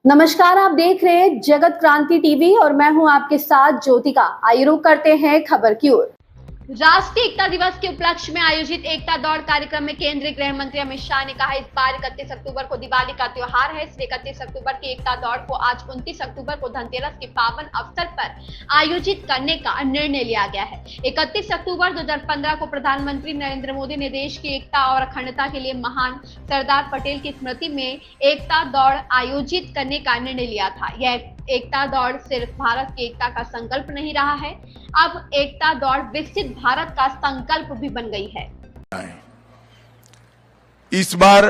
नमस्कार, आप देख रहे हैं जगत क्रांति टीवी और मैं हूं आपके साथ ज्योतिका। आइए रुक करते हैं खबर की ओर। राष्ट्रीय एकता दिवस के उपलक्ष्य में आयोजित एकता दौड़ कार्यक्रम में केंद्रीय गृह मंत्री अमित शाह ने कहा, इस बार 31 अक्टूबर को दिवाली का त्योहार है, इसलिए 31 अक्टूबर की एकता दौड़ को आज 29 अक्टूबर को धनतेरस के पावन अवसर पर आयोजित करने का निर्णय लिया गया है। 31 अक्टूबर 2015 को प्रधानमंत्री नरेंद्र मोदी ने देश की एकता और अखंडता के लिए महान सरदार पटेल की स्मृति में एकता दौड़ आयोजित करने का निर्णय लिया था। यह एकता दौड़ सिर्फ भारत की एकता का संकल्प नहीं रहा है, अब एकता दौड़ विकसित भारत का संकल्प भी बन गई है। इस बार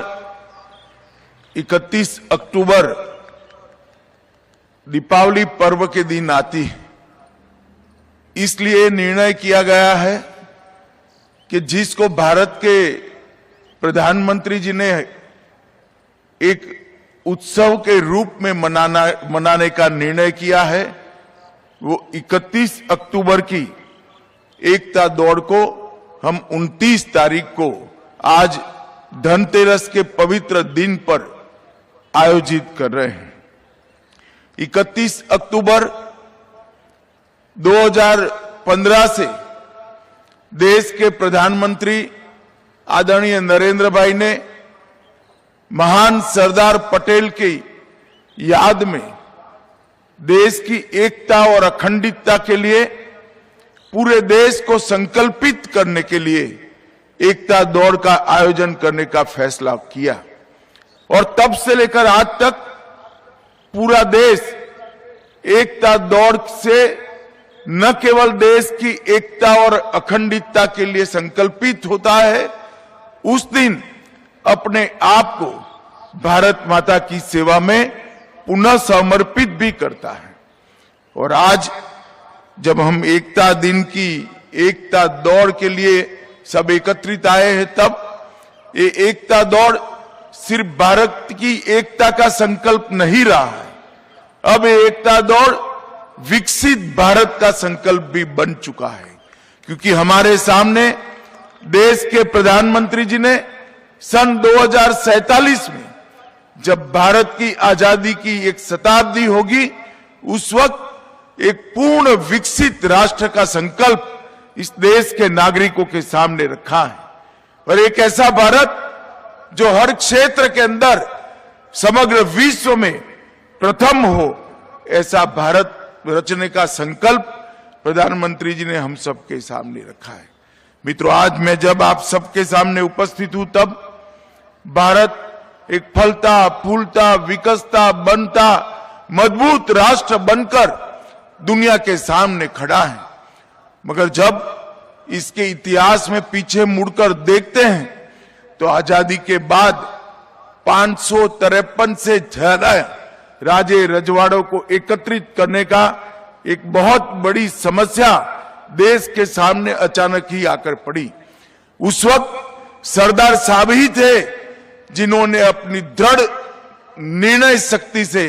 31 अक्टूबर दीपावली पर्व के दिन आती है, इसलिए निर्णय किया गया है कि जिसको भारत के प्रधानमंत्री जी ने एक उत्सव के रूप में मनाने का निर्णय किया है, वो 31 अक्टूबर की एकता दौड़ को हम 29 तारीख को आज धनतेरस के पवित्र दिन पर आयोजित कर रहे हैं। 31 अक्टूबर 2015 से देश के प्रधानमंत्री आदरणीय नरेंद्र भाई ने महान सरदार पटेल की याद में देश की एकता और अखंडता के लिए पूरे देश को संकल्पित करने के लिए एकता दौड़ का आयोजन करने का फैसला किया और तब से लेकर आज तक पूरा देश एकता दौड़ से न केवल देश की एकता और अखंडता के लिए संकल्पित होता है, उस दिन अपने आप को भारत माता की सेवा में पुनः समर्पित भी करता है। और आज जब हम एकता दिन की एकता दौड़ के लिए सब एकत्रित आए हैं, तब ये एकता दौड़ सिर्फ भारत की एकता का संकल्प नहीं रहा है, अब ये एकता दौड़ विकसित भारत का संकल्प भी बन चुका है, क्योंकि हमारे सामने देश के प्रधानमंत्री जी ने सन 2047 में जब भारत की आजादी की एक शताब्दी होगी, उस वक्त एक पूर्ण विकसित राष्ट्र का संकल्प इस देश के नागरिकों के सामने रखा है और एक ऐसा भारत जो हर क्षेत्र के अंदर समग्र विश्व में प्रथम हो, ऐसा भारत रचने का संकल्प प्रधानमंत्री जी ने हम सबके सामने रखा है। मित्रों, आज मैं जब आप सबके सामने उपस्थित हूं, तब भारत एक फलता फूलता विकसता बनता मजबूत राष्ट्र बनकर दुनिया के सामने खड़ा है। मगर जब इसके इतिहास में पीछे मुड़कर देखते हैं तो आजादी के बाद 553 से ज्यादा राजे रजवाड़ों को एकत्रित करने का एक बहुत बड़ी समस्या देश के सामने अचानक ही आकर पड़ी। उस वक्त सरदार साहब ही थे जिन्होंने अपनी दृढ़ निर्णय शक्ति से,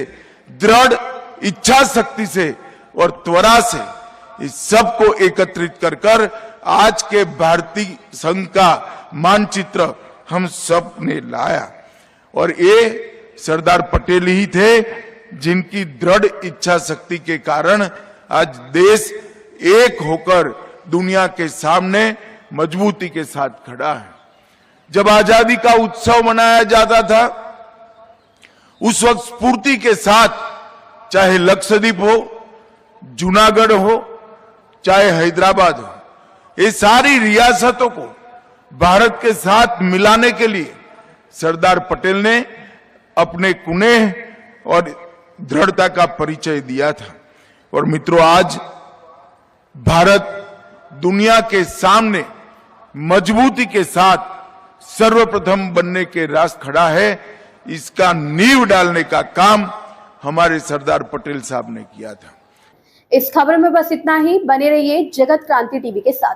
दृढ़ इच्छा शक्ति से और त्वरा से इस सबको एकत्रित कर आज के भारतीय संघ का मानचित्र हम सब ने लाया। और ये सरदार पटेल ही थे जिनकी दृढ़ इच्छा शक्ति के कारण आज देश एक होकर दुनिया के सामने मजबूती के साथ खड़ा है। जब आजादी का उत्सव मनाया जाता था, उस वक्त स्फूर्ति के साथ चाहे लक्षद्वीप हो, जूनागढ़ हो, चाहे हैदराबाद हो, ये सारी रियासतों को भारत के साथ मिलाने के लिए सरदार पटेल ने अपने कुनेह और दृढ़ता का परिचय दिया था। और मित्रों, आज भारत दुनिया के सामने मजबूती के साथ सर्वप्रथम बनने के रास्ते खड़ा है। इसका नींव डालने का काम हमारे सरदार पटेल साहब ने किया था। इस खबर में बस इतना ही। बने रहिए जगत क्रांति टीवी के साथ।